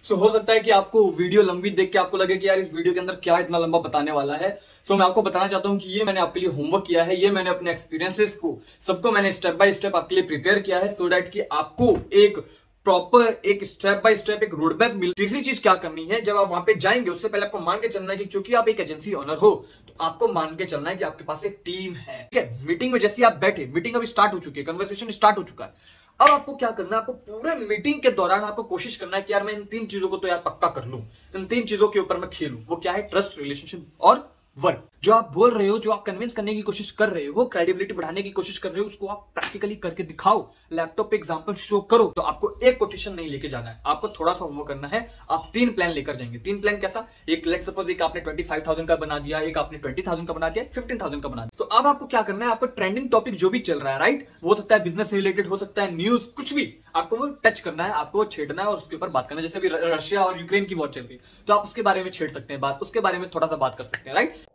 सो हो सकता है कि आपको वीडियो लंबी देख के आपको लगे कि यार इस वीडियो के अंदर क्या इतना लंबा बताने वाला है। सो मैं आपको बताना चाहता हूं कि ये मैंने आपके लिए होमवर्क किया है, ये मैंने अपने एक्सपीरियंसेस को सबको मैंने स्टेप बाय स्टेप आपके लिए प्रिपेयर किया है, सो दैट कि आपको एक प्रॉपर एक स्टेप बाय स्टेप एक रोड मैप मिले। तीसरी चीज क्या करनी है, जब आप वहां पे जाएंगे उससे पहले आपको मान के चलना है कि क्योंकि आप एक एजेंसी ओनर हो तो आपको मान के चलना है कि आपके पास एक टीम है। ठीक है, मीटिंग में जैसे आप बैठे, मीटिंग अभी स्टार्ट हो चुकी है, कन्वर्सेशन स्टार्ट हो चुका है। अब आपको क्या करना है, आपको पूरे मीटिंग के दौरान आपको कोशिश करना है कि यार मैं इन 3 चीजों को तो यार पक्का कर लूं, इन 3 चीजों के ऊपर मैं खेलूं। वो क्या है? ट्रस्ट, रिलेशनशिप और वर्क। जो आप बोल रहे हो, जो आप कन्विंस करने की कोशिश कर रहे हो, क्रेडिबिलिटी बढ़ाने की कोशिश कर रहे हो, उसको आप प्रैक्टिकली करके दिखाओ, लैपटॉप पे एग्जांपल शो करो। तो आपको एक कोटेशन नहीं लेके जाना है, आपको थोड़ा सा होमवर्क करना है। आप 3 प्लान लेकर जाएंगे। 3 प्लान कैसा? एक लेट सपोज एक आपने 25,000 का बना दिया, एक आपने 20,000 का बना दिया, 15,000 का बना दिया। तो अब आपको क्या करना है, आपको ट्रेंडिंग टॉपिक जो भी चल रहा है, राइट, वो हो सकता है बिजनेस रिलेटेड, हो सकता है न्यूज, कुछ भी, आपको वो टच करना है, आपको वो छेड़ना है और उसके ऊपर बात करना है। जैसे अभी रशिया और यूक्रेन की वॉर चल रही है तो आप उसके बारे में छेड़ सकते हैं बात, उसके बारे में थोड़ा सा बात कर सकते हैं, right.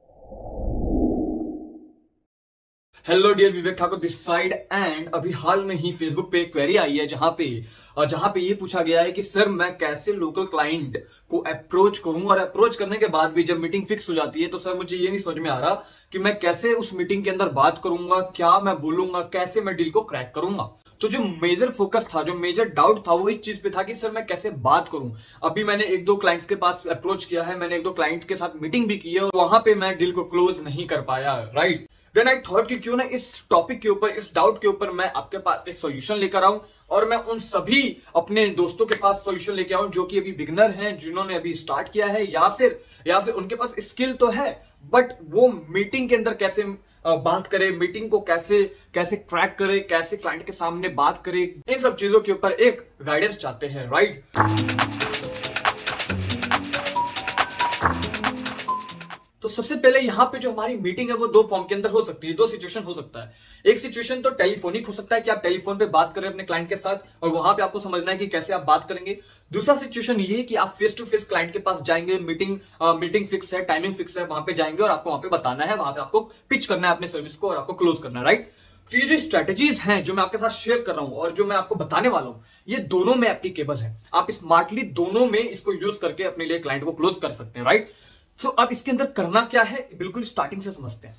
Hello dear Vivek Thakur this side. And अभी हाल में ही फेसबुक पे एक क्वेरी आई है जहां पे ये पूछा गया है कि सर मैं कैसे लोकल क्लाइंट को अप्रोच करूं, और अप्रोच करने के बाद भी जब मीटिंग फिक्स हो जाती है तो सर मुझे ये नहीं समझ में आ रहा कि मैं कैसे उस मीटिंग के अंदर बात करूंगा, क्या मैं बोलूंगा, कैसे मैं डील को क्रैक करूंगा। तो जो मेजर फोकस था, जो मेजर डाउट था, वो इस चीज पे था कि सर मैं कैसे बात करूं। अभी मैंने 1-2 क्लाइंट्स के पास अप्रोच किया है, मैंने 1-2 क्लाइंट के साथ मीटिंग भी की है और वहां पे मैं डील को क्लोज नहीं कर पाया, राइट। देन आई थॉट कि क्यों ना इस टॉपिक के ऊपर, इस डाउट के ऊपर मैं आपके पास एक सॉल्यूशन लेकर आऊं और मैं उन सभी अपने दोस्तों के पास सॉल्यूशन लेके आऊं जो कि अभी बिगिनर हैं, जिन्होंने अभी स्टार्ट किया है, या फिर उनके पास स्किल तो है बट वो मीटिंग के अंदर कैसे बात करे, मीटिंग को कैसे क्रैक करे, कैसे क्लाइंट के सामने बात करे, इन सब चीजों के ऊपर एक गाइडेंस चाहते हैं, राइट। तो सबसे पहले यहाँ पे जो हमारी मीटिंग है वो 2 फॉर्म के अंदर हो सकती है, 2 सिचुएशन हो सकता है। एक सिचुएशन तो टेलीफोनिक हो सकता है कि आप टेलीफोन पे बात करें अपने क्लाइंट के साथ और वहां पे आपको समझना है कि कैसे आप बात करेंगे। दूसरा सिचुएशन ये है कि आप फेस टू फेस क्लाइंट के पास जाएंगे, मीटिंग फिक्स है, टाइमिंग फिक्स है, वहां पे जाएंगे और आपको वहां पे बताना है, वहां पे आपको पिच करना है अपने सर्विस को और आपको क्लोज करना है, राइट। तो ये जो स्ट्रेटेजीज हैं जो मैं आपके साथ शेयर कर रहा हूं और जो मैं आपको बताने वाला हूं, ये दोनों में एप्लीकेबल है। आप स्मार्टली दोनों में इसको यूज करके अपने लिए क्लाइंट को क्लोज कर सकते हैं, राइट। सो अब इसके अंदर करना क्या है, बिल्कुल स्टार्टिंग से समझते हैं।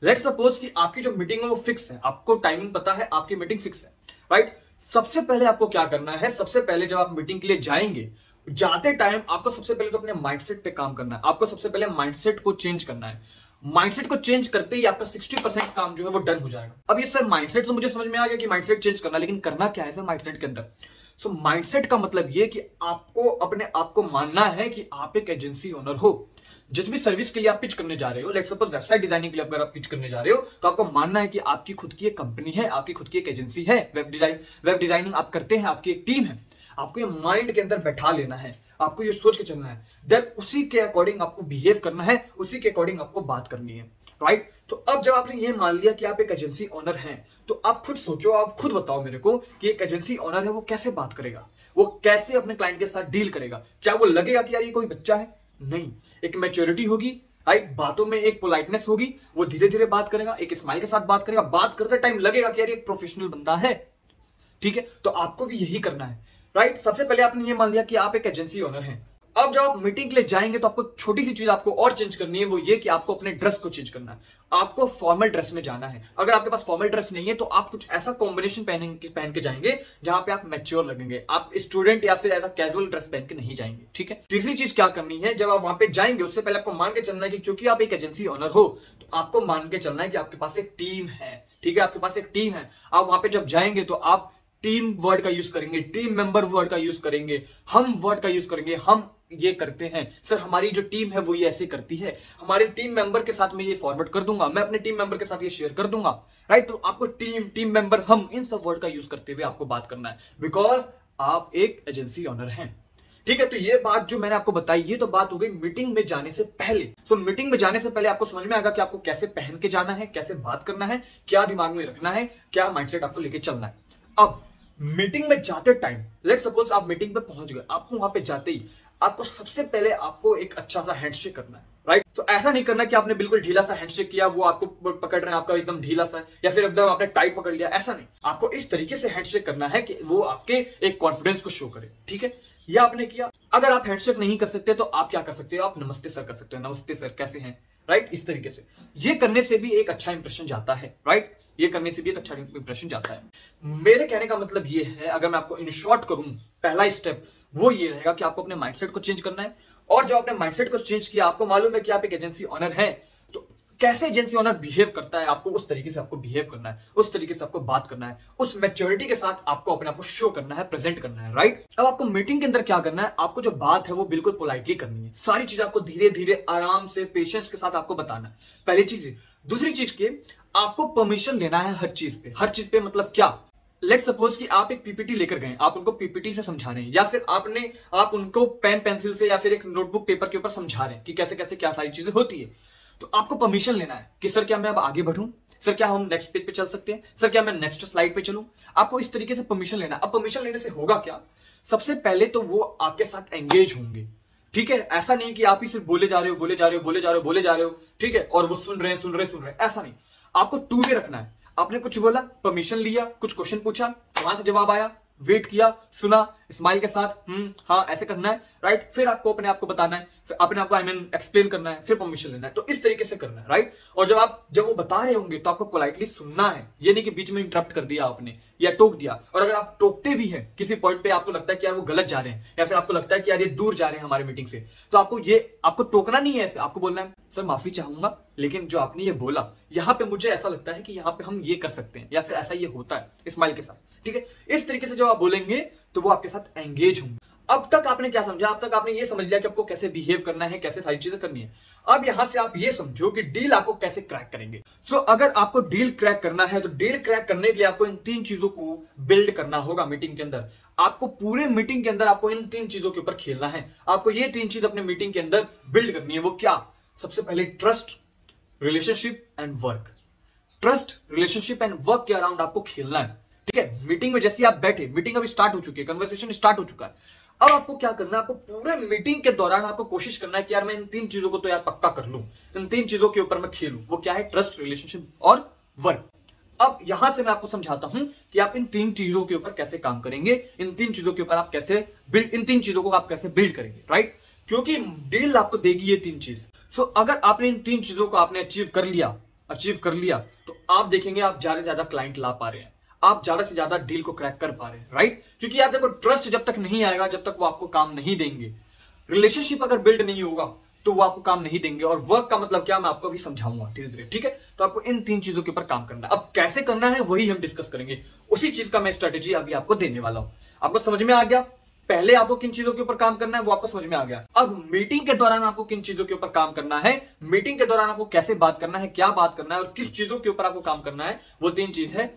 लेट्स सपोज कि आपकी जो मीटिंग है वो फिक्स है, आपको टाइमिंग पता है, आपकी मीटिंग फिक्स है, राइट। सबसे पहले आपको क्या करना है, सबसे पहले जब आप मीटिंग के लिए जाएंगे, जाते टाइम आपको सबसे पहले तो अपने माइंडसेट पे काम करना है। आपको सबसे पहले माइंडसेट को चेंज करना है। माइंडसेट को चेंज करते ही आपका 60% काम जो है वो डन हो जाएगा। अब ये सर माइंडसेट तो मुझे समझ में आ गया कि माइंडसेट चेंज करना, लेकिन करना क्या है सर माइंडसेट के अंदर। सो माइंडसेट का मतलब ये कि आपको अपने आप को मानना है कि आप एक एजेंसी ओनर हो। जिस भी सर्विस के लिए आप पिच करने जा रहे हो, लेट्स सपोज वेबसाइट डिजाइनिंग के लिए अगर आप पिच करने जा रहे हो, तो आपको मानना है कि आपकी खुद की एक कंपनी है, आपकी खुद की एक एजेंसी है, वेब डिजाइनिंग आप करते हैं, आपकी एक टीम है। आपको ये माइंड के अंदर बैठा लेना है, आपको ये सोच के चलना है, देन उसी के अकॉर्डिंग आपको बिहेव करना है, उसी के अकॉर्डिंग आपको बात करनी है, राइट। तो अब जब आपने ये मान लिया कि आप एक एजेंसी ओनर हैं, तो आप खुद सोचो, आप खुद बताओ मेरे को कि एक एजेंसी ओनर है वो कैसे बात करेगा, वो कैसे अपने क्लाइंट के साथ डील करेगा। क्या वो लगेगा कि यार ये कोई बच्चा है? नहीं, एक मैच्योरिटी होगी, राइट, बातों में एक पोलाइटनेस होगी, वो धीरे धीरे बात करेगा, एक स्माइल के साथ बात करेगा, बात करते टाइम लगेगा कि यार ये प्रोफेशनल बंदा है, ठीक है। तो आपको भी यही करना है, राइट। सबसे पहले आपने ये मान लिया कि आप एक एजेंसी ओनर हैं। अब जब आप मीटिंग के लिए जाएंगे तो आपको छोटी सी चीज आपको और चेंज करनी है, वो ये कि आपको अपने ड्रेस को चेंज करना है। आपको फॉर्मल ड्रेस में जाना है। अगर आपके पास फॉर्मल ड्रेस नहीं है तो आप कुछ ऐसा कॉम्बिनेशन पहन के जाएंगे जहां पे आप मैच्योर लगेंगे। आप स्टूडेंट या फिर ऐसा कैजुअल ड्रेस पहन के नहीं जाएंगे, ठीक है। तीसरी चीज क्या करनी है, जब आप वहां पे जाएंगे उससे पहले आपको मान के चलना है कि क्योंकि आप एक एजेंसी ओनर हो तो आपको मान के चलना है कि आपके पास एक टीम है, ठीक है, आपके पास एक टीम है। आप वहां पे जब जाएंगे तो आप टीम वर्ड का यूज करेंगे, टीम मेंबर वर्ड का यूज करेंगे, हम वर्ड का यूज करेंगे। हम ये करते हैं सर, हमारी जो टीम है वो ये ऐसे करती है, हमारे टीम मेंबर के साथ मैं ये फॉरवर्ड कर दूंगा, मैं अपने टीम मेंबर के साथ ये शेयर कर दूंगा, राइट। तो आपको टीम मेंबर, हम, इन सब वर्ड का यूज करते हुए आपको बात करना है, बिकॉज आप एक एजेंसी ओनर हैं, ठीक है। तो ये बात जो मैंने आपको बताई, ये तो बात हो गई मीटिंग में जाने से पहले। सो मीटिंग में जाने से पहले आपको समझ में आएगा कि आपको कैसे पहन के जाना है, कैसे बात करना है, क्या दिमाग में रखना है, क्या माइंडसेट आपको लेके चलना है। अब मीटिंग में जाते टाइम, लेट्स सपोज आप मीटिंग पे पहुंच गए, आपको वहां पे जाते ही आपको सबसे पहले आपको एक अच्छा सा हैंडशेक करना है, राइट। तो ऐसा नहीं करना कि आपने बिल्कुल ढीला सा हैंडशेक किया, वो आपको पकड़ रहे हैं, आपका एकदम ढीला सा है, या फिर एकदम आपने टाइट पकड़ लिया, ऐसा नहीं। आपको इस तरीके से हैंडशेक करना है कि वो आपके एक कॉन्फिडेंस को शो करे, ठीक है। यह आपने किया। अगर आप हैंडशेक नहीं कर सकते तो आप क्या कर सकते हो, आप नमस्ते सर कर सकते हो, नमस्ते सर कैसे हैं, राइट। इस तरीके से ये करने से भी एक अच्छा इंप्रेशन जाता है, राइट। ये करने से भी एक अच्छा इंप्रेशन जाता है। मेरे कहने का मतलब ये है, अगर मैं आपको इन शॉर्ट करूं, पहला स्टेप वो ये रहेगा कि आपको अपने माइंडसेट को चेंज करना है। और जब आपने माइंडसेट को चेंज किया, आपको मालूम है कि आप एक एजेंसी ओनर हैं, तो कैसे एजेंसी ओनर बिहेव करता है, आपको उस तरीके से आपको बिहेव करना है, उस तरीके से आपको बात करना है, उस मैच्योरिटी के साथ आपको अपने आप को शो करना है, प्रेजेंट करना है, राइट। अब आपको मीटिंग के अंदर क्या करना है, आपको जो बात है वो बिल्कुल पोलाइटली करनी है। सारी चीज आपको धीरे धीरे आराम से पेशेंस के साथ आपको बताना है, पहली चीज। दूसरी चीज की, आपको परमिशन लेना है हर चीज पे मतलब क्या। लेट सपोज कि आप एक पीपीटी लेकर गए, आप उनको पीपीटी से समझा रहे हैं, या फिर आप उनको पेन पेंसिल से या फिर एक नोटबुक पेपर के ऊपर समझा रहे हैं कि कैसे कैसे क्या सारी चीजें होती है। तो आपको परमिशन लेना है कि सर क्या मैं अब आगे बढ़ूं, सर क्या हम नेक्स्ट पेज पे चल सकते हैं, सर क्या मैं नेक्स्ट स्लाइड पे चलूं। आपको इस तरीके से परमिशन लेना है। अब परमिशन लेने से होगा क्या, सबसे पहले तो वो आपके साथ एंगेज होंगे, ठीक है। ऐसा नहीं कि आप ही सिर्फ बोले जा रहे हो, ठीक है, और वो सुन रहे हैं, ऐसा नहीं। आपको टू वे रखना है। आपने कुछ बोला, परमिशन लिया, कुछ क्वेश्चन पूछा, वहां से जवाब आया, वेट किया, सुना, स्माइल के साथ हाँ ऐसे करना है, राइट। फिर आपको अपने आप को बताना है, फिर अपने आप को एक्सप्लेन करना है, फिर परमिशन लेना है। तो इस तरीके से करना है, राइट। और जब वो बता रहे होंगे तो आपको पोलाइटली सुनना है, ये नहीं कि बीच में इंटरप्ट कर दिया आपने या टोक दिया। और अगर आप टोकते भी हैं किसी पॉइंट पे, आपको लगता है कि यार वो गलत जा रहे हैं, या फिर आपको लगता है कि यार ये दूर जा रहे हैं हमारे मीटिंग से, तो आपको टोकना नहीं है। ऐसे आपको बोलना है, सर माफी चाहूंगा, लेकिन जो आपने ये बोला, यहाँ पे मुझे ऐसा लगता है कि यहाँ पे हम ये कर सकते हैं, या फिर ऐसा ये होता है, स्माइल के साथ, ठीक है। इस तरीके से जब आप बोलेंगे तो वो आपके साथ एंगेज होंगे। अब तक आपने क्या समझा, अब तक आपने ये समझ लिया कि आपको कैसे बिहेव करना है, कैसे सारी चीजें करनी है। अब यहां से आप ये समझो कि डील आपको कैसे क्रैक करेंगे। सो अगर आपको डील क्रैक करना है, तो डील क्रैक करने के लिए आपको इन 3 चीजों को बिल्ड करना होगा मीटिंग के अंदर। आपको पूरे मीटिंग के अंदर आपको इन 3 चीजों के ऊपर खेलना है। आपको ये 3 चीज अपने मीटिंग के अंदर बिल्ड करनी है। वो क्या, सबसे पहले trust, relationship and work. Trust, relationship and work के अराउंड आपको खेलना है, ठीक है। मीटिंग में जैसे आप बैठे, मीटिंग अभी स्टार्ट हो चुकी है, कन्वर्सेशन स्टार्ट हो चुका है। अब आपको क्या करना है, आपको पूरे मीटिंग के दौरान आपको कोशिश करना है कि यार मैं इन 3 चीजों को तो यार पक्का कर लूं, इन 3 चीजों के ऊपर मैं खेलूं। वो क्या है, ट्रस्ट, रिलेशनशिप और वर्क। अब यहां से मैं आपको समझाता हूं कि आप इन 3 चीजों के ऊपर कैसे काम करेंगे, इन 3 चीजों के ऊपर आप कैसे इन 3 चीजों को आप कैसे बिल्ड करेंगे, राइट। क्योंकि डील आपको देगी ये 3 चीज। सो अगर आपने इन 3 चीजों को आपने अचीव कर लिया, तो आप देखेंगे आप ज्यादा से ज्यादा क्लाइंट ला पा रहे हैं, आप ज्यादा से ज्यादा डील को क्रैक कर पा रहे हैं, राइट। क्योंकि यार देखो, ट्रस्ट जब तक नहीं आएगा, जब तक वो आपको काम नहीं देंगे, रिलेशनशिप अगर बिल्ड नहीं होगा तो वो आपको काम नहीं देंगे, और वर्क का मतलब क्या मैं आपको अभी समझाऊंगा धीरे धीरे, ठीक है। तो आपको इन 3 चीजों के ऊपर काम करना है। अब कैसे करना है वही हम डिस्कस करेंगे, उसी चीज का मैं स्ट्रेटेजी अभी आपको देने वाला हूं। आपको समझ में आ गया, पहले आपको किन चीजों के ऊपर काम करना है वो आपको समझ में आ गया। अब मीटिंग के दौरान आपको किन चीजों के ऊपर काम करना है, मीटिंग के दौरान आपको कैसे बात करना है, क्या बात करना है, और किस चीजों के ऊपर आपको काम करना है, वो 3 चीज है।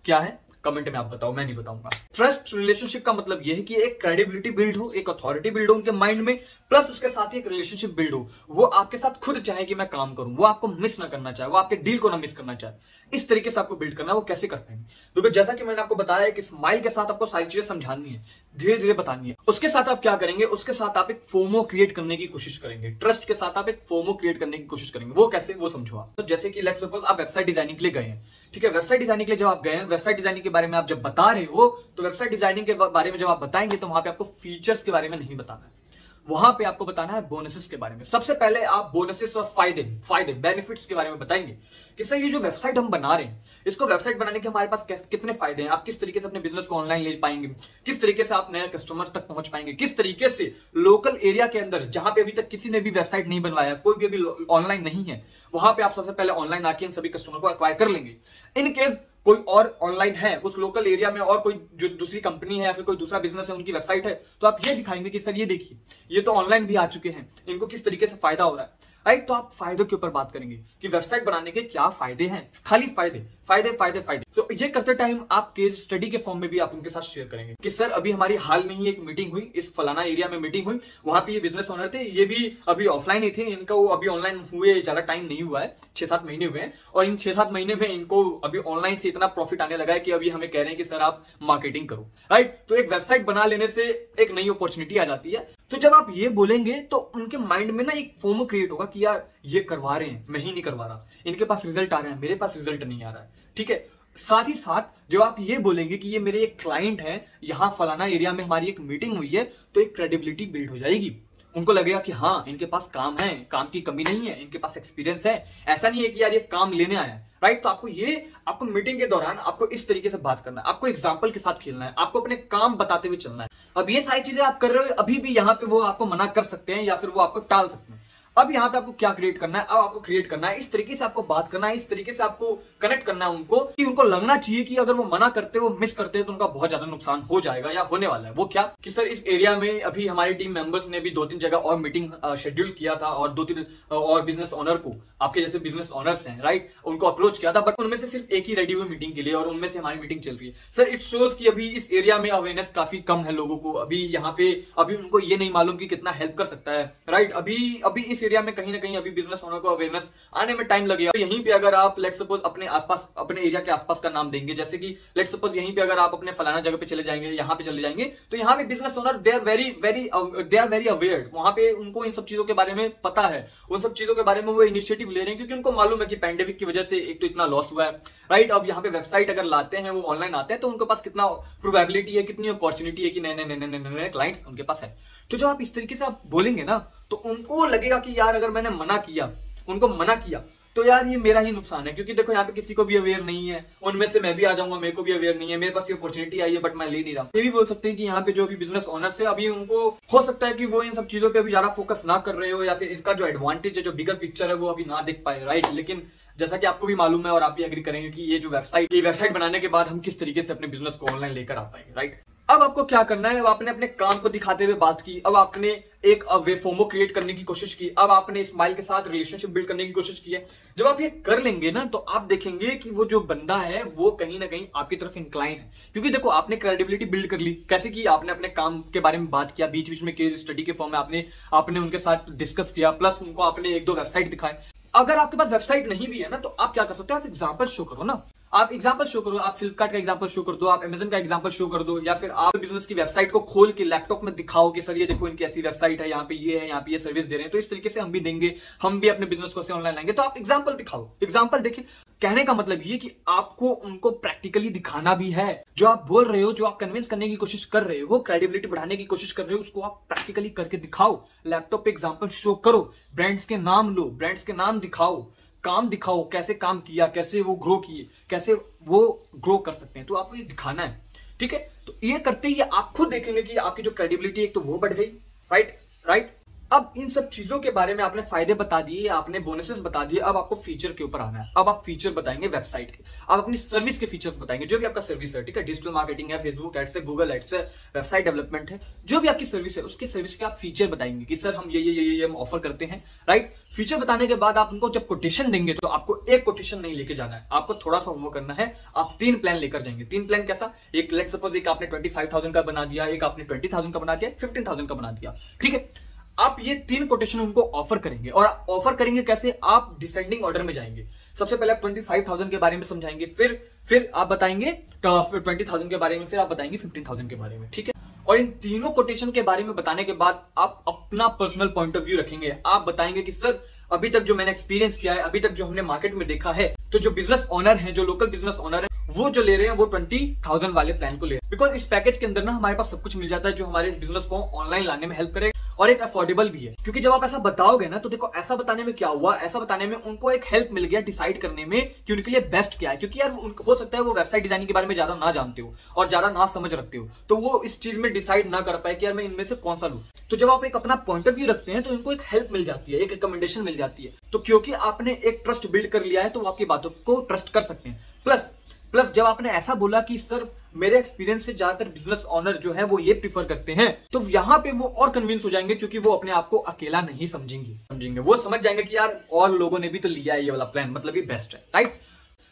क्या है, कमेंट में आप बताओ, मैं नहीं बताऊंगा। ट्रस्ट रिलेशनशिप का मतलब यह है कि एक क्रेडिबिलिटी बिल्ड हो, एक अथॉरिटी बिल्ड हो उनके माइंड में, प्लस उसके साथ ही एक रिलेशनशिप बिल्ड हो। वो आपके साथ खुद चाहे कि मैं काम करूं, वो आपको मिस ना करना चाहे, वो आपके डील को ना मिस करना चाहे। इस तरीके से आपको बिल्ड करना है। वो कैसे कर पाएंगे, क्योंकि जैसा कि मैंने आपको बताया कि स्माइल के साथ आपको सारी चीजें समझानी है, धीरे धीरे बतानी है। उसके साथ आप क्या करेंगे, उसके साथ आप एक फोमो क्रिएट करने की कोशिश करेंगे। ट्रस्ट के साथ आप एक फोमो क्रिएट करने की कोशिश करेंगे। वो कैसे, वो समझो आप। तो जैसे कि लेट्स सपोज आप वेबसाइट डिजाइनिंग के लिए गए हैं, ठीक है। वेबसाइट डिजाइनिंग के लिए जब आप गए हैं, वेबसाइट डिजाइनिंग के बारे में आप जब बता रहे हो, तो वेबसाइट डिजाइनिंग के बारे में जब आप बताएंगे तो वहां पे आपको फीचर्स के बारे में नहीं बताना है, वहां पे आपको बताना है बोनसेस के बारे में। सबसे पहले आप बोनसेस और फायदे बेनिफिट्स के बारे में बताएंगे कि सर ये जो वेबसाइट हम बना रहे हैं, इसको वेबसाइट बनाने के हमारे पास कितने फायदे हैं, आप किस तरीके से अपने बिजनेस को ऑनलाइन ले पाएंगे, किस तरीके से आप नए कस्टमर तक पहुंच पाएंगे, किस तरीके से लोकल एरिया के अंदर जहां पे अभी तक किसी ने भी वेबसाइट नहीं बनवाया, कोई भी अभी ऑनलाइन नहीं है, वहां पे आप सबसे पहले ऑनलाइन आके इन सभी कस्टमर को एक्वायर कर लेंगे। इन केस कोई और ऑनलाइन है उस लोकल एरिया में, और कोई जो दूसरी कंपनी है या फिर कोई दूसरा बिजनेस है, उनकी वेबसाइट है, तो आप ये दिखाएंगे कि सर ये देखिए, ये तो ऑनलाइन भी आ चुके हैं, इनको किस तरीके से फायदा हो रहा है, राइट। तो आप फायदों के ऊपर बात करेंगे कि वेबसाइट बनाने के क्या फायदे हैं, खाली फायदे फायदे फायदे फायदे। तो ये करते टाइम आप केस स्टडी के फॉर्म में भी आप उनके साथ शेयर करेंगे कि सर अभी हमारी हाल में ही एक मीटिंग हुई, इस फलाना एरिया में मीटिंग हुई, वहां पे ये बिजनेस ओनर थे, ये भी अभी ऑफलाइन ही थे, इनका वो अभी ऑनलाइन हुए ज्यादा टाइम नहीं हुआ है, 6-7 महीने हुए हैं, और इन 6-7 महीने में इनको अभी ऑनलाइन से इतना प्रॉफिट आने लगा है कि अभी हमें कह रहे हैं कि सर आप मार्केटिंग करो, राइट। तो एक वेबसाइट बना लेने से एक नई अपॉर्चुनिटी आ जाती है। तो जब आप ये बोलेंगे तो उनके माइंड में ना एक फोमो क्रिएट होगा कि यार ये करवा रहे हैं, मैं ही नहीं करवा रहा, इनके पास रिजल्ट आ रहा है, मेरे पास रिजल्ट नहीं आ रहा है, ठीक है। साथ ही साथ जब आप ये बोलेंगे कि ये मेरे एक क्लाइंट है, यहाँ फलाना एरिया में हमारी एक मीटिंग हुई है, तो एक क्रेडिबिलिटी बिल्ड हो जाएगी। उनको लगेगा कि हाँ, इनके पास काम है, काम की कमी नहीं है, इनके पास एक्सपीरियंस है, ऐसा नहीं है कि यार ये काम लेने आया है, राइट। तो आपको मीटिंग के दौरान आपको इस तरीके से बात करना है, आपको एग्जांपल के साथ खेलना है, आपको अपने काम बताते हुए चलना है। अब ये सारी चीजें आप कर रहे हो, अभी भी यहाँ पे वो आपको मना कर सकते हैं या फिर वो आपको टाल सकते हैं। अब यहाँ पे आपको क्या क्रिएट करना है, अब आपको क्रिएट करना है, इस तरीके से आपको बात करना है, इस तरीके से आपको कनेक्ट करना है उनको कि उनको लगना चाहिए कि अगर वो मना करते, वो मिस करते हैं, तो उनका बहुत ज्यादा नुकसान हो जाएगा या होने वाला है। वो क्या कि सर इस एरिया में अभी हमारी टीम मेंबर्स ने भी 2-3 जगह और मीटिंग शेड्यूल किया था और 2-3 और बिजनेस ओनर को, आपके जैसे बिजनेस ओनर्स हैं, राइट, उनको अप्रोच किया था, बट उनमें से सिर्फ एक ही रेडी हुई मीटिंग के लिए और उनमें से हमारी मीटिंग चल रही है। सर इट शोज कि अभी इस एरिया में अवेयरनेस काफी कम है लोगों को, अभी यहाँ पे अभी उनको ये नहीं मालूम कि कितना हेल्प कर सकता है, राइट। अभी इस एरिया में कहीं ना कहीं अभी बिजनेस ओनर को अवेयरनेस आने में टाइम लगेगा। तो यहीं पे अगर आप लेट्स सपोज अपने आसपास, अपने एरिया के आसपास का नाम देंगे, जैसे कि लेट्स सपोज यहीं पे अगर आप अपने फलाना जगह पे चले जाएंगे, यहाँ पे चले जाएंगे, तो यहाँ पे business owner they are very aware, वहां पे उनको इन सब चीजों के बारे में पता है, उन सब चीजों के बारे में वो इनिशिएटिव ले रहे हैं, क्योंकि उनको मालूम है कि पैंडेमिक की वजह से एक तो इतना लॉस हुआ है, राइट। अब यहाँ पे वेबसाइट अगर लाते हैं, वो ऑनलाइन आते हैं, तो उनके पास कितना प्रोबेबिलिटी है, कितनी अपॉर्चुनिटी है कि नए क्लाइंट्स उनके पास है। तो जब आप इस तरीके से आप बोलेंगे ना, तो उनको लगेगा कि यार अगर मैंने मना किया, उनको मना किया, तो यार ये मेरा ही नुकसान है, क्योंकि देखो यहाँ पे किसी को भी अवेयर नहीं है, उनमें से मैं भी आ जाऊंगा, मेरे को भी अवेयर नहीं है, मेरे पास ये अपॉर्चुनिटी आई है बट मैं ले नहीं रहा। ये भी बोल सकते हैं कि यहाँ पे जो भी बिजनेस ओनर्स है, अभी उनको हो सकता है कि वो इन सब चीजों पे अभी ज्यादा फोकस ना कर रहे हो, या फिर इसका जो एडवांटेज है, जो बिगर पिक्चर है, वो अभी ना देख पाए, राइट। लेकिन जैसा कि आपको भी मालूम है और आप भी एग्री करेंगे कि ये वेबसाइट बनाने के बाद हम किस तरीके से अपने बिजनेस को ऑनलाइन लेकर आ पाएंगे, राइट। अब आपको क्या करना है, अब आपने अपने काम को दिखाते हुए बात की, अब आपने एक वे फोमो क्रिएट करने की कोशिश की, अब आपने स्माइल के साथ रिलेशनशिप बिल्ड करने की कोशिश की है। जब आप ये कर लेंगे ना, तो आप देखेंगे कि वो जो बंदा है वो कहीं ना कहीं आपकी तरफ इंक्लाइन है, क्योंकि देखो आपने क्रेडिबिलिटी बिल्ड कर ली। कैसे की, आपने अपने काम के बारे में बात किया, बीच बीच में केस स्टडी के फॉर्म में आपने उनके साथ डिस्कस किया, प्लस उनको आपने 1-2 वेबसाइट दिखाए। अगर आपके पास वेबसाइट नहीं भी है ना, तो आप क्या कर सकते हो, आप एग्जांपल शो करो ना, आप एग्जांपल शो करो, आप फ्लिपकार्ट का एग्जांपल शो कर दो, आप अमेजन का एग्जांपल शो कर दो, या फिर आप बिजनेस की वेबसाइट को खोल के लैपटॉप में दिखाओ कि सर ये देखो इनकी ऐसी वेबसाइट है, यहाँ पे ये है, यहाँ पे ये सर्विस दे रहे हैं, तो इस तरीके से हम भी देंगे, हम भी अपने बिजनेस को ऑनलाइन लाएंगे। तो आप एग्जांपल दिखाओ, एग्जांपल देखिए। कहने का मतलब ये कि आपको उनको प्रैक्टिकली दिखाना भी है, जो आप बोल रहे हो, जो आप कन्विंस करने की कोशिश कर रहे हो, क्रेडिबिलिटी बढ़ाने की कोशिश कर रहे हो, उसको आप प्रैक्टिकली करके दिखाओ, लैपटॉप पे एग्जांपल शो करो, ब्रांड्स के नाम लो, ब्रांड्स के नाम दिखाओ, काम दिखाओ, कैसे काम किया, कैसे वो ग्रो किए, कैसे वो ग्रो कर सकते हैं, तो आपको ये दिखाना है, ठीक है। तो ये करते ही आप खुद देखेंगे कि आपकी जो क्रेडिबिलिटी एक तो वो बढ़ गई, राइट। अब इन सब चीजों के बारे में आपने फायदे बता दिए, आपने बोनसेस बता दिए, अब आपको फीचर के ऊपर आना है। अब आप फीचर बताएंगे वेबसाइट के, आप अपनी सर्विस के फीचर्स बताएंगे, जो भी आपका सर्विस है, ठीक है, डिजिटल मार्केटिंग है, फेसबुक एड्स है, गूगल एड्स है, वेबसाइट डेवलपमेंट है, जो भी आपकी सर्विस है, उसके सर्विस के आप फीचर बताएंगे कि सर हम ये हम ऑफर करते हैं, राइट। फीचर बताने के बाद आप उनको जब कोटेशन देंगे, तो आपको एक कोटेशन नहीं लेके जाना है, आपको थोड़ा सा होमवर्क करना है, आप 3 प्लान लेकर जाएंगे। 3 प्लान कैसा, एक लेट्स सपोज एक आपने 25,000 का बना दिया, एक आपने 20,000 का बना दिया, 15,000 का बना दिया, ठीक है। आप ये 3 कोटेशन उनको ऑफर करेंगे, और ऑफर करेंगे कैसे, आप डिसेंडिंग ऑर्डर में जाएंगे। सबसे पहले आप 25,000 के बारे में समझाएंगे, फिर आप बताएंगे 20,000 के बारे में, फिर आप बताएंगे 15,000 के बारे में, ठीक है। और इन तीनों कोटेशन के बारे में बताने के बाद आप अपना पर्सनल पॉइंट ऑफ व्यू रखेंगे। आप बताएंगे कि सर अभी तक जो मैंने एक्सपीरियंस किया है, अभी तक जो हमने मार्केट में देखा है, तो जो बिजनेस ओनर है, जो लोकल बिजनेस ओनर है, वो जो ले रहे हैं वो 20,000 वाले प्लान को ले रहे हैं, बिकॉज इस पैकेज के अंदर ना हमारे पास सब कुछ मिल जाता है जो हमारे इस बिजनेस को ऑनलाइन लाने में हेल्प करेगा, और एक अफोर्डेबल भी है। क्योंकि जब आप ऐसा बताओगे ना, तो देखो ऐसा बताने में क्या हुआ, ऐसा बताने में उनको एक हेल्प मिल गया डिसाइड करने में कि उनके लिए बेस्ट क्या है। क्योंकि यार हो सकता है वो वेबसाइट डिजाइनिंग के बारे में ज्यादा ना जानते हो और ज्यादा ना समझ रखते हो, तो वो इस चीज में डिसाइड ना कर पाए कि यार मैं इनमें से कौन सा लूं। तो जब आप एक अपना पॉइंट ऑफ व्यू रखते हैं, तो इनको एक हेल्प मिल जाती है, एक रिकमेंडेशन मिल जाती है। तो क्योंकि आपने एक ट्रस्ट बिल्ड कर लिया है, तो वो आपकी बातों को ट्रस्ट कर सकते हैं। प्लस जब आपने ऐसा बोला कि सर मेरे एक्सपीरियंस से ज्यादातर बिजनेस ओनर जो है वो ये प्रीफर करते हैं, तो यहाँ पे वो और कन्विंस हो जाएंगे, क्योंकि वो अपने आप को अकेला नहीं समझेंगे, वो समझ जाएंगे कि यार और लोगों ने भी तो लिया है ये वाला प्लान, मतलब ये बेस्ट है, राइट।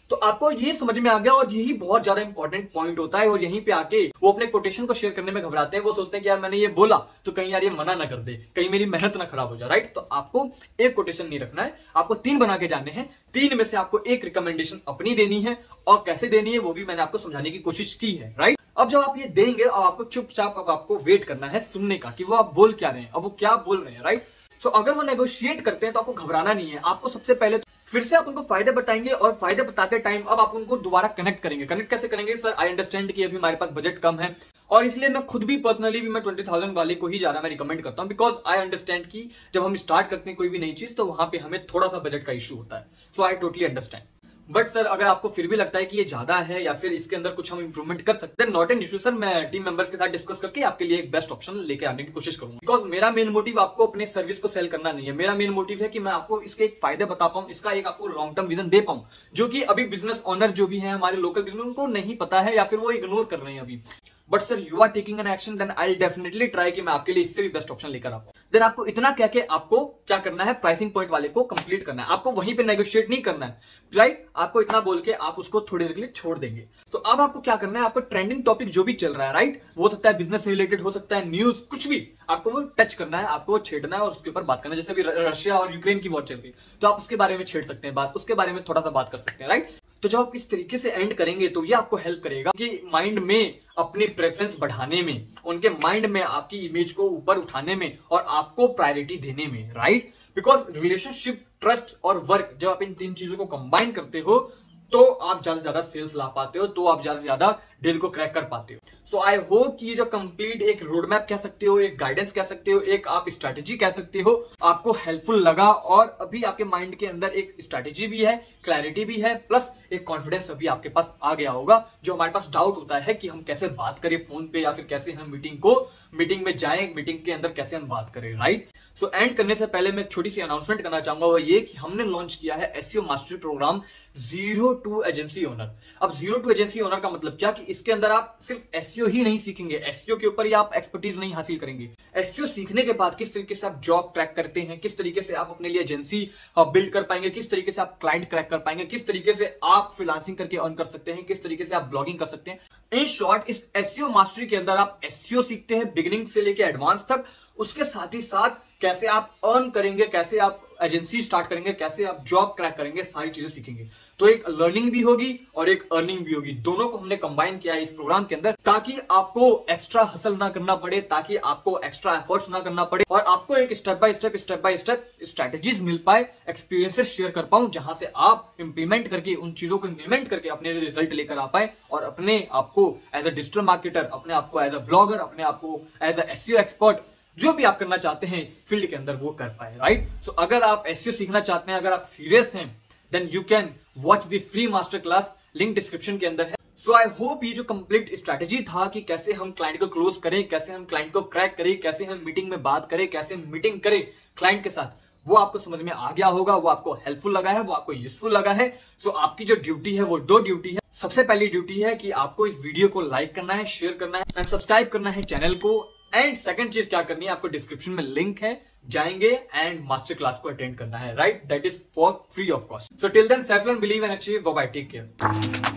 तो आपको ये समझ में आ गया, और यही बहुत ज्यादा इंपॉर्टेंट पॉइंट होता है। और यहीं पे आके वो अपने कोटेशन को शेयर करने में घबराते हैं, वो सोचते हैं कि यार मैंने ये बोला तो कहीं यार ये मना ना कर दे, कहीं मेरी मेहनत ना खराब हो जाए, राइट। तो आपको एक कोटेशन नहीं रखना है, आपको 3 बना के जाने हैं। 3 में से आपको एक रिकमेंडेशन अपनी देनी है, और कैसे देनी है वो भी मैंने आपको समझाने की कोशिश की है, राइट। अब जब आप ये देंगे, और आपको चुपचाप अब आपको वेट करना है सुनने का कि वो आप बोल क्या रहे हैं, अब वो क्या बोल रहे हैं, राइट। सो अगर वो नेगोशिएट करते हैं तो आपको घबराना नहीं है, आपको सबसे पहले फिर से आप उनको फायदे बताएंगे और फायदे बताते टाइम अब आप उनको दोबारा कनेक्ट करेंगे। कनेक्ट कैसे करेंगे? सर आई अंडरस्टैंड कि अभी हमारे पास बजट कम है और इसलिए मैं खुद भी पर्सनली भी मैं 20,000 वाले को ही ज्यादा मैं रिकमेंड करता हूं, बिकॉज आई अंडरस्टैंड कि जब हम स्टार्ट करते हैं कोई भी नई चीज तो वहां पे हमें थोड़ा सा बजट का इशू होता है। So I totally understand. But sir अगर आपको फिर भी लगता है कि ये ज्यादा है या फिर इसके अंदर कुछ हम इंप्रूवमेंट कर सकते हैं, नॉट एन इशू सर, मैं टीम मेंबर्स के साथ डिस्कस करके आपके लिए एक बेस्ट ऑप्शन लेके आने की कोशिश करूंगा। बिकॉज मेरा मेन मोटिव आपको अपने सर्विस को सेल करना नहीं है, मेरा मेन मोटिव है कि मैं आपको इसके एक फायदे बता पाऊं, इसका एक आपको लॉन्ग टर्म विजन दे पाऊं, जो कि अभी बिजनेस ओनर जो भी है हमारे लोकल बिजनेस उनको नहीं पता है या फिर वो इग्नोर कर रहे हैं अभी। But sir you are taking an action, then I definitely try कि मैं आपके लिए इससे भी बेस्ट ऑप्शन लेकर आऊं। देन आपको इतना कह के आपको क्या करना है, प्राइसिंग पॉइंट वाले को कंप्लीट करना है, आपको वहीं पे नेगोशिएट नहीं करना है, राइट? आपको इतना बोल के आप उसको थोड़ी देर के लिए छोड़ देंगे। तो अब आपको क्या करना है, आपको ट्रेंडिंग टॉपिक जो भी चल रहा है, राइट, वो हो सकता है बिजनेस रिलेटेड, हो सकता है न्यूज, कुछ भी, आपको वो टच करना है, आपको वो छेड़ना है और उसके ऊपर बात करना है। जैसे अभी रशिया और यूक्रेन की वॉर चल रही है तो आप उसके बारे में छेड़ सकते हैं बात, उसके बारे में थोड़ा सा बात कर सकते हैं, राइट? तो जब आप इस तरीके से एंड करेंगे तो ये आपको हेल्प करेगा कि माइंड में अपनी प्रेफरेंस बढ़ाने में, उनके माइंड में आपकी इमेज को ऊपर उठाने में और आपको प्रायोरिटी देने में, राइट? बिकॉज रिलेशनशिप, ट्रस्ट और वर्क, जब आप इन तीन चीजों को कंबाइन करते हो तो आप ज्यादा से ज्यादा सेल्स ला पाते हो, तो आप ज्यादा से ज्यादा डील को क्रैक कर पाते हो। सो आई होप कि ये जो कंप्लीट एक रोड मैप कह सकते हो, एक गाइडेंस कह सकते हो, एक आप स्ट्रैटेजी कह सकते हो, आपको हेल्पफुल लगा और अभी आपके माइंड के अंदर एक स्ट्रैटेजी भी है, क्लैरिटी भी है, प्लस एक कॉन्फिडेंस अभी आपके पास आ गया होगा। जो हमारे पास डाउट होता है कि हम कैसे बात करें फोन पे या फिर कैसे हम मीटिंग में जाएं, मीटिंग के अंदर कैसे हम बात करें, राइट? सो एंड करने से पहले मैं छोटी सी अनाउंसमेंट करना चाहूंगा, वो ये कि हमने लॉन्च किया है SEO mastery program zero to agency owner. अब जीरो टू एजेंसी ओनर का मतलब क्या कि इसके अंदर आप सिर्फ एसईओ ही नहीं सीखेंगे, एसईओ के ऊपर ही आप एक्सपर्टीज नहीं हासिल करेंगे। एसईओ सीखने के बाद किस तरीके से आप जॉब क्रैक करते हैं, किस तरीके से आप अपने लिए एजेंसी बिल्ड कर पाएंगे, किस तरीके से आप क्लाइंट क्रैक कर पाएंगे, किस तरीके से आप फ्रीलांसिंग करके अर्न कर सकते हैं, किस तरीके से आप ब्लॉगिंग कर सकते हैं। इन शॉर्ट इस एसईओ मास्टरी के अंदर आप एसईओ सीखते हैं बिगिनिंग से लेके एडवांस तक, उसके साथ ही साथ कैसे आप अर्न करेंगे, कैसे आप एजेंसी स्टार्ट करेंगे, कैसे आप जॉब क्रैक करेंगे, सारी चीजें सीखेंगे। तो एक लर्निंग भी होगी और एक अर्निंग भी होगी, दोनों को हमने कंबाइन किया है इस प्रोग्राम के अंदर, ताकि आपको एक्स्ट्रा हसल ना करना पड़े, ताकि आपको एक्स्ट्रा एफर्ट्स ना करना पड़े और आपको एक स्टेप बाय स्टेप स्ट्रैटेजीज मिल पाए, एक्सपीरियंसेस शेयर कर पाऊं, जहां से आप इंप्लीमेंट करके उन चीजों को इंप्लीमेंट करके अपने रिजल्ट लेकर आ पाए और अपने आपको एज अ डिजिटल मार्केटर, अपने आपको एज अ ब्लॉगर, अपने आपको एज अ एसईओ एक्सपर्ट, जो भी आप करना चाहते हैं इस फील्ड के अंदर वो कर पाए, राइट? सो अगर आप एसईओ सीखना चाहते हैं, अगर आप सीरियस हैं, then you can watch the free master class, link description के अंदर है। सो आई होप ये जो कंप्लीट स्ट्रैटेजी था कि कैसे हम क्लाइंट को क्लोज करें, कैसे हम क्लाइंट को क्रैक करें, कैसे हम मीटिंग में बात करें, कैसे मीटिंग करें क्लाइंट के साथ, वो आपको समझ में आ गया होगा, वो आपको हेल्पफुल लगा है, वो आपको यूजफुल लगा है। सो आपकी जो ड्यूटी है वो दो ड्यूटी है। सबसे पहली ड्यूटी है कि आपको इस वीडियो को लाइक करना है, शेयर करना है एंड सब्सक्राइब करना है चैनल को। एंड सेकंड चीज क्या करनी है, आपको डिस्क्रिप्शन में लिंक है, जाएंगे एंड मास्टर क्लास को अटेंड करना है, right? That is for free of cost. So till then, safe and believe and achieve, bye bye, take care.